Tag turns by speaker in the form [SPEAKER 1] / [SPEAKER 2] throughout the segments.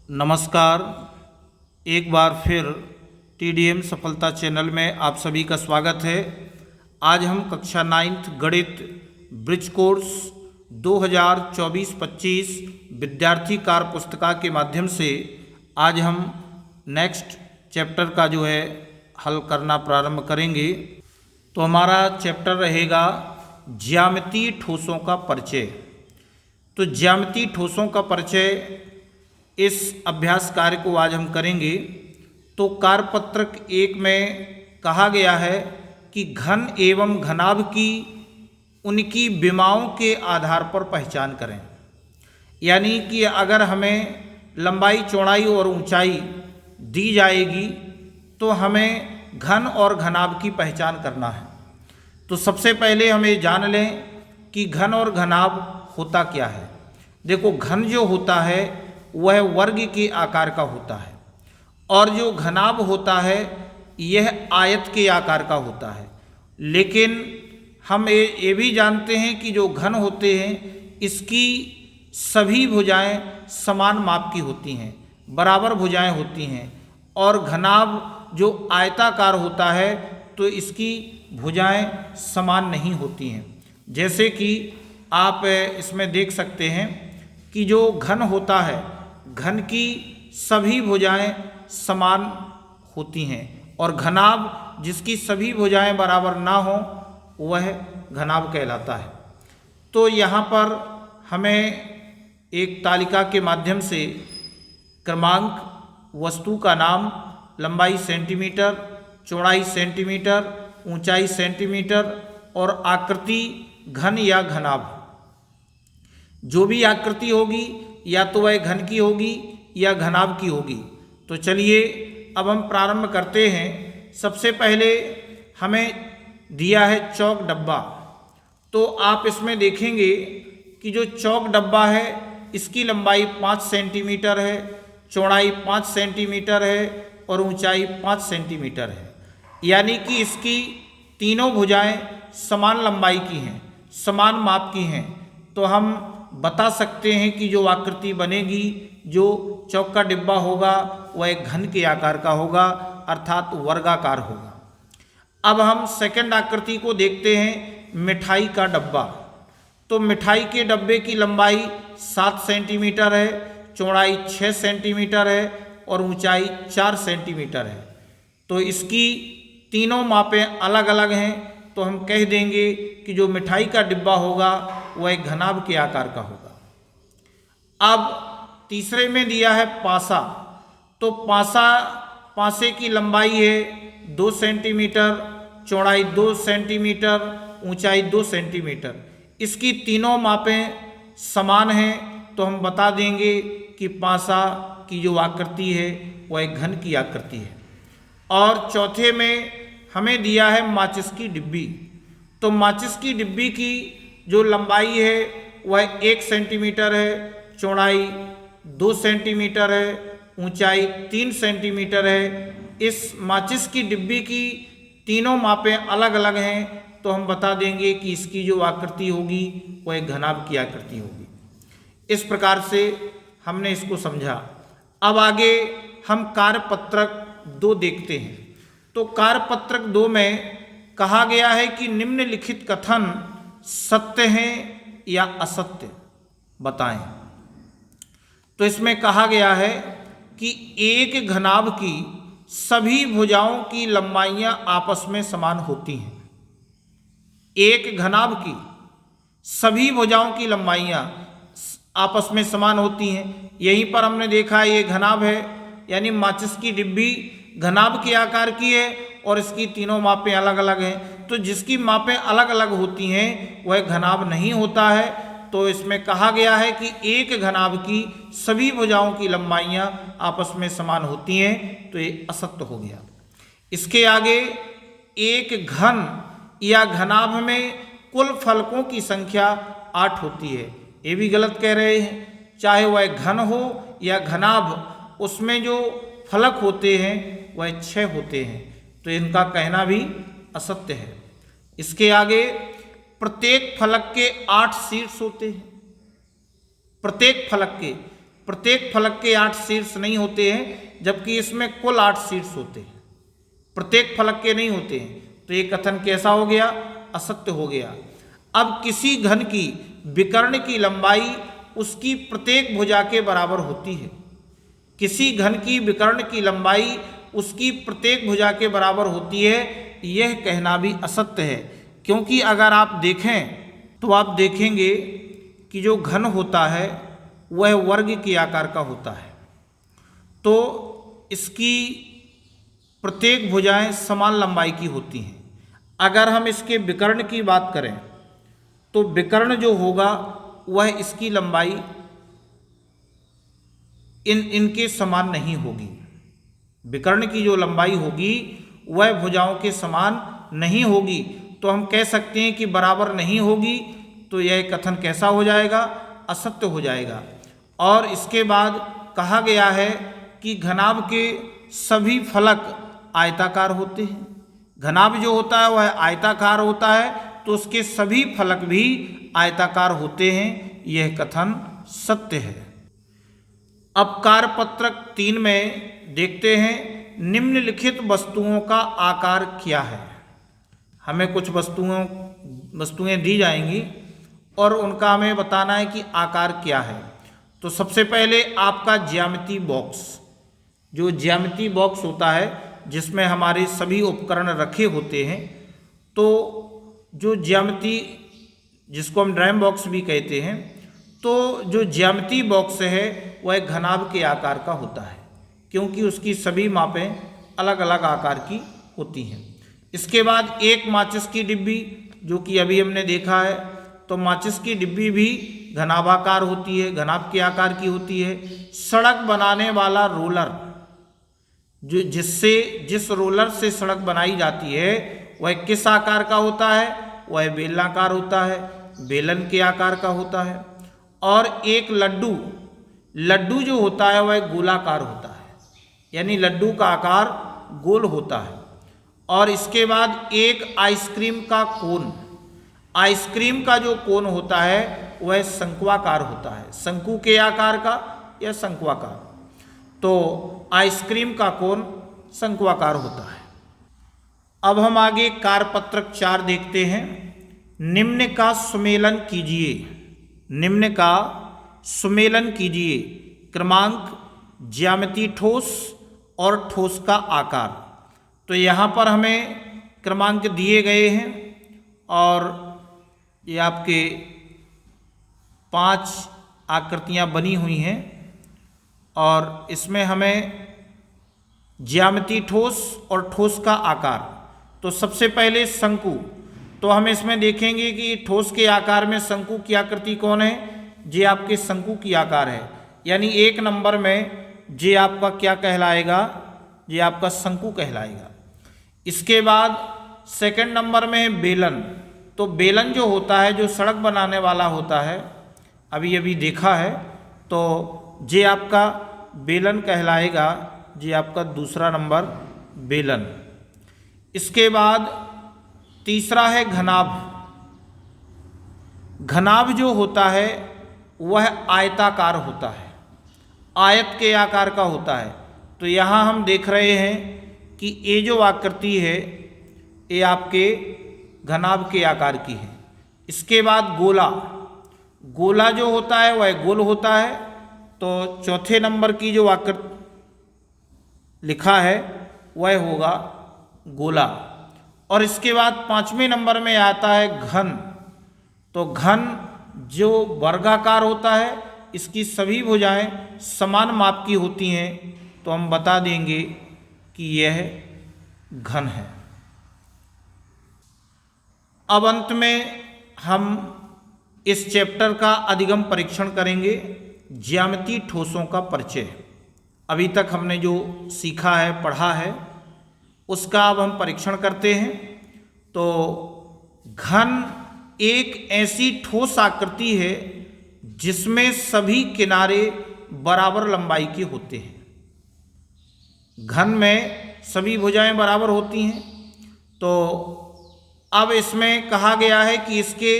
[SPEAKER 1] नमस्कार। एक बार फिर TDM सफलता चैनल में आप सभी का स्वागत है। आज हम कक्षा 9th गणित ब्रिज कोर्स 2024-25 विद्यार्थी कार्य पुस्तिका के माध्यम से आज हम नेक्स्ट चैप्टर का हल करना प्रारंभ करेंगे। तो हमारा चैप्टर रहेगा ज्यामितीय ठोसों का परिचय। तो ज्यामितीय ठोसों का परिचय इस अभ्यास कार्य को आज हम करेंगे। तो कार्यपत्रक 1 में कहा गया है कि घन एवं घनाभ की उनकी विमाओं के आधार पर पहचान करें। यानी कि अगर हमें लंबाई, चौड़ाई और ऊंचाई दी जाएगी तो हमें घन और घनाभ की पहचान करना है। तो सबसे पहले हमें जान लें कि घन और घनाभ होता क्या है। देखो, घन जो होता है वह वर्ग के आकार का होता है और जो घनाभ होता है यह आयत के आकार का होता है। लेकिन हम ये भी जानते हैं कि जो घन होते हैं इसकी सभी भुजाएं समान माप की होती हैं, बराबर भुजाएं होती हैं। और घनाभ जो आयताकार होता है तो इसकी भुजाएं समान नहीं होती हैं। जैसे कि आप इसमें देख सकते हैं कि जो घन होता है, घन की सभी भुजाएं समान होती हैं और घनाभ जिसकी सभी भुजाएं बराबर ना हो वह घनाभ कहलाता है। तो यहाँ पर हमें एक तालिका के माध्यम से क्रमांक, वस्तु का नाम, लंबाई सेंटीमीटर, चौड़ाई सेंटीमीटर, ऊंचाई सेंटीमीटर और आकृति घन या घनाभ, जो भी आकृति होगी या तो वह घन की होगी या घनाभ की होगी। तो चलिए अब हम प्रारंभ करते हैं। सबसे पहले हमें दिया है चौक डब्बा। तो आप इसमें देखेंगे कि जो चौक डब्बा है इसकी लंबाई 5 सेंटीमीटर है, चौड़ाई 5 सेंटीमीटर है और ऊंचाई 5 सेंटीमीटर है। यानी कि इसकी तीनों भुजाएं समान लंबाई की हैं, समान माप की हैं। तो हम बता सकते हैं कि जो आकृति बनेगी, जो चौक का डिब्बा होगा वह एक घन के आकार का होगा, अर्थात वर्गाकार होगा। अब हम सेकंड आकृति को देखते हैं, मिठाई का डब्बा। तो मिठाई के डब्बे की लंबाई 7 सेंटीमीटर है, चौड़ाई 6 सेंटीमीटर है और ऊंचाई 4 सेंटीमीटर है। तो इसकी तीनों मापें अलग अलग हैं। तो हम कह देंगे कि जो मिठाई का डिब्बा होगा वह एक घनाभ के आकार का होगा। अब तीसरे में दिया है पासा। तो पासे की लंबाई है 2 सेंटीमीटर, चौड़ाई 2 सेंटीमीटर, ऊंचाई 2 सेंटीमीटर। इसकी तीनों मापें समान हैं। तो हम बता देंगे कि पासा की जो आकृति है वह एक घन की आकृति है। और चौथे में हमें दिया है माचिस की डिब्बी। तो माचिस की डिब्बी की जो लंबाई है वह 1 सेंटीमीटर है, चौड़ाई 2 सेंटीमीटर है, ऊंचाई 3 सेंटीमीटर है। इस माचिस की डिब्बी की तीनों मापें अलग अलग हैं। तो हम बता देंगे कि इसकी जो आकृति होगी वह एक घनाभ की आकृति होगी। इस प्रकार से हमने इसको समझा। अब आगे हम कार्यपत्रक 2 देखते हैं। तो कार्यपत्रक 2 में कहा गया है कि निम्नलिखित कथन सत्य हैं या असत्य बताएं। तो इसमें कहा गया है कि एक घनाभ की सभी भुजाओं की लंबाइयां आपस में समान होती हैं। एक घनाभ की सभी भुजाओं की लंबाइयां आपस में समान होती हैं। यहीं पर हमने देखा ये घनाभ है, यानी माचिस की डिब्बी घनाभ के आकार की है और इसकी तीनों मापें अलग अलग हैं। तो जिसकी मापें अलग अलग होती हैं वह घनाभ नहीं होता है। तो इसमें कहा गया है कि एक घनाभ की सभी भुजाओं की लंबाइयां आपस में समान होती हैं। तो ये असत्य हो गया। इसके आगे, एक घन या घनाभ में कुल फलकों की संख्या 8 होती है। ये भी गलत कह रहे हैं। चाहे वह घन हो या घनाभ, उसमें जो फलक होते हैं वह 6 होते हैं। तो इनका कहना भी असत्य है। इसके आगे, प्रत्येक फलक के 8 शीर्ष होते हैं। प्रत्येक फलक के प्रत्येक फलक के 8 शीर्ष नहीं होते हैं, जबकि इसमें कुल 8 शीर्ष होते हैं, प्रत्येक फलक के नहीं होते हैं। तो ये कथन कैसा हो गया? असत्य हो गया। अब किसी घन की विकर्ण की लंबाई उसकी प्रत्येक भुजा के बराबर होती है। किसी घन की विकर्ण की लंबाई उसकी प्रत्येक भुजा के बराबर होती है, यह कहना भी असत्य है। क्योंकि अगर आप देखें तो आप देखेंगे कि जो घन होता है वह वर्ग के आकार का होता है, तो इसकी प्रत्येक भुजाएं समान लंबाई की होती हैं। अगर हम इसके विकर्ण की बात करें तो विकर्ण जो होगा वह इसकी लंबाई इनके समान नहीं होगी। विकर्ण की जो लंबाई होगी वह भुजाओं के समान नहीं होगी। तो हम कह सकते हैं कि बराबर नहीं होगी, तो यह कथन कैसा हो जाएगा? असत्य हो जाएगा। और इसके बाद कहा गया है कि घनाभ के सभी फलक आयताकार होते हैं। घनाभ जो होता है वह आयताकार होता है, तो उसके सभी फलक भी आयताकार होते हैं। यह कथन सत्य है। अब कार्यपत्रक 3 में देखते हैं, निम्नलिखित वस्तुओं का आकार क्या है। हमें कुछ वस्तुएं दी जाएंगी और उनका हमें बताना है कि आकार क्या है। तो सबसे पहले आपका ज्यामिति बॉक्स, जो ज्यामिति बॉक्स होता है जिसमें हमारे सभी उपकरण रखे होते हैं, तो जो ज्यामिति, जिसको हम ड्राइंग बॉक्स भी कहते हैं, तो जो ज्यामिति बॉक्स है वह घनाभ के आकार का होता है, क्योंकि उसकी सभी मापें अलग अलग आकार की होती हैं। इसके बाद एक माचिस की डिब्बी, जो कि अभी हमने देखा है, तो माचिस की डिब्बी भी घनाभाकार होती है, घनाभ के आकार की होती है। सड़क बनाने वाला रोलर, जो जिस रोलर से सड़क बनाई जाती है वह किस आकार का होता है? वह बेलनाकार होता है, बेलन के आकार का होता है। और एक लड्डू जो होता है वह गोलाकार होता है, यानी लड्डू का आकार गोल होता है। और इसके बाद एक आइसक्रीम का कोन, आइसक्रीम का जो कोन होता है वह शंक्वाकार होता है, शंकु के आकार का या शंक्वाकार। तो आइसक्रीम का कोन शंक्वाकार होता है। अब हम आगे कार्यपत्रक 4 देखते हैं। निम्न का सुमेलन कीजिए, निम्न का सुमेलन कीजिए। क्रमांक, ज्यामिति ठोस और ठोस का आकार। तो यहाँ पर हमें क्रमांक दिए गए हैं और ये आपके 5 आकृतियाँ बनी हुई हैं और इसमें हमें ज्यामिति ठोस और ठोस का आकार। तो सबसे पहले शंकु, तो हम इसमें देखेंगे कि ठोस के आकार में शंकु की आकृति कौन है? ये आपके शंकु की आकार है, यानी 1 नंबर में ये आपका क्या कहलाएगा? ये आपका शंकु कहलाएगा। इसके बाद सेकंड नंबर में है बेलन। तो बेलन जो होता है, जो सड़क बनाने वाला होता है, अभी देखा है, तो ये आपका बेलन कहलाएगा। ये आपका दूसरा नंबर बेलन। इसके बाद तीसरा है घनाभ। घनाभ जो होता है वह आयताकार होता है, आयत के आकार का होता है। तो यहाँ हम देख रहे हैं कि ये जो आकृति है ये आपके घनाभ के आकार की है। इसके बाद गोला, गोला जो होता है वह गोल होता है। तो चौथे नंबर की जो आकृति लिखा है वह होगा गोला। और इसके बाद 5वें नंबर में आता है घन। तो घन जो वर्गाकार होता है, इसकी सभी भुजाएं समान माप की होती हैं, तो हम बता देंगे कि यह घन है। अब अंत में हम इस चैप्टर का अधिगम परीक्षण करेंगे, ज्यामिति ठोसों का परिचय। अभी तक हमने जो सीखा है, पढ़ा है, उसका अब हम परीक्षण करते हैं। तो घन एक ऐसी ठोस आकृति है जिसमें सभी किनारे बराबर लंबाई के होते हैं। घन में सभी भुजाएं बराबर होती हैं। तो अब इसमें कहा गया है कि इसके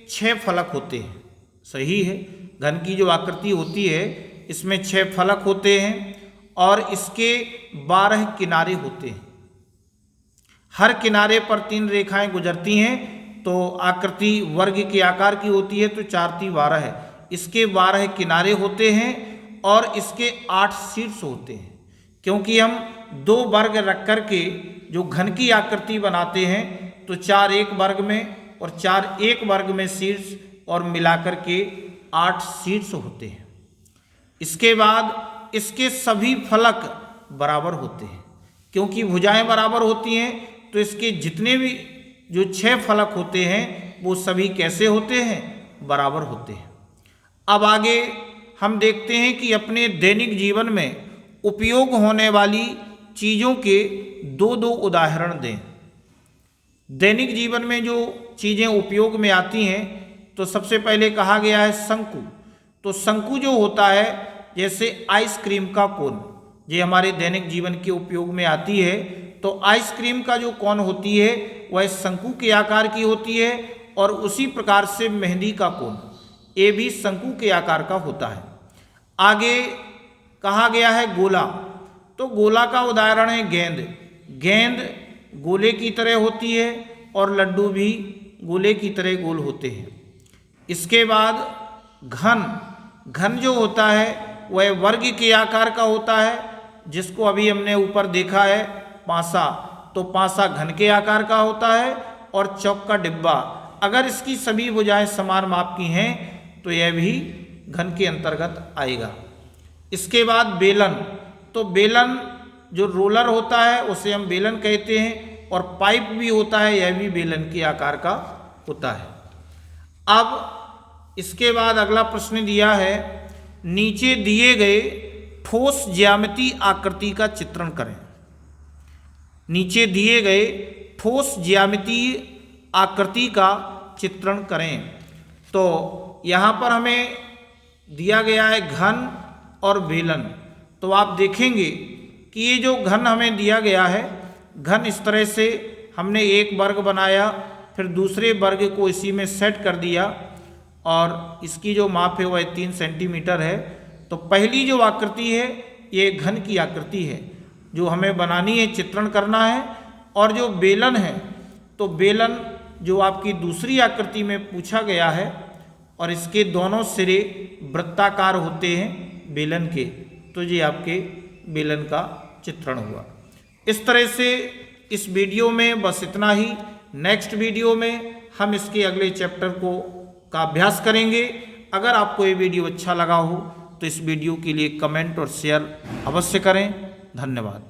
[SPEAKER 1] 6 फलक होते हैं। सही है, घन की जो आकृति होती है इसमें 6 फलक होते हैं और इसके 12 किनारे होते हैं। हर किनारे पर 3 रेखाएं गुजरती हैं, तो आकृति वर्ग के आकार की होती है, तो 4 × 3 = 12 है। इसके 12 किनारे होते हैं और इसके 8 शीर्ष होते हैं। क्योंकि हम 2 वर्ग रख कर के जो घन की आकृति बनाते हैं, तो 4 एक वर्ग में और 4 एक वर्ग में शीर्ष और मिलाकर के 8 शीर्ष होते हैं। इसके बाद इसके सभी फलक बराबर होते हैं। क्योंकि भुजाएं बराबर होती हैं, तो इसके जितने भी जो 6 फलक होते हैं वो सभी कैसे होते हैं? बराबर होते हैं। अब आगे हम देखते हैं कि अपने दैनिक जीवन में उपयोग होने वाली चीज़ों के 2 उदाहरण दें। दैनिक जीवन में जो चीज़ें उपयोग में आती हैं, तो सबसे पहले कहा गया है शंकु। तो शंकु जो होता है, जैसे आइसक्रीम का कोन, ये हमारे दैनिक जीवन के उपयोग में आती है। तो आइसक्रीम का जो कोन होती है वह शंकु के आकार की होती है, और उसी प्रकार से मेहंदी का कोन, ये भी शंकु के आकार का होता है। आगे कहा गया है गोला। तो गोला का उदाहरण है गेंद। गेंद गोले की तरह होती है और लड्डू भी गोले की तरह गोल होते हैं। इसके बाद घन। घन जो होता है वह वर्ग के आकार का होता है, जिसको अभी हमने ऊपर देखा है पासा। तो पासा घन के आकार का होता है। और चौक का डिब्बा, अगर इसकी सभी भुजाएं समान माप की हैं तो यह भी घन के अंतर्गत आएगा। इसके बाद बेलन। तो बेलन जो रोलर होता है उसे हम बेलन कहते हैं, और पाइप भी होता है, यह भी बेलन के आकार का होता है। अब इसके बाद अगला प्रश्न दिया है, नीचे दिए गए ठोस ज्यामितीय आकृति का चित्रण करें। नीचे दिए गए ठोस ज्यामितीय आकृति का चित्रण करें। तो यहाँ पर हमें दिया गया है घन और बेलन। तो आप देखेंगे कि ये जो घन हमें दिया गया है, घन इस तरह से हमने एक वर्ग बनाया, फिर दूसरे वर्ग को इसी में सेट कर दिया, और इसकी जो माप है वह 3 सेंटीमीटर है। तो पहली जो आकृति है ये घन की आकृति है जो हमें बनानी है, चित्रण करना है। और जो बेलन है, तो बेलन जो आपकी दूसरी आकृति में पूछा गया है, और इसके दोनों सिरे वृत्ताकार होते हैं बेलन के, तो ये आपके बेलन का चित्रण हुआ। इस तरह से इस वीडियो में बस इतना ही। नेक्स्ट वीडियो में हम इसके अगले चैप्टर का अभ्यास करेंगे। अगर आपको ये वीडियो अच्छा लगा हो तो इस वीडियो के लिए कमेंट और शेयर अवश्य करें। धन्यवाद।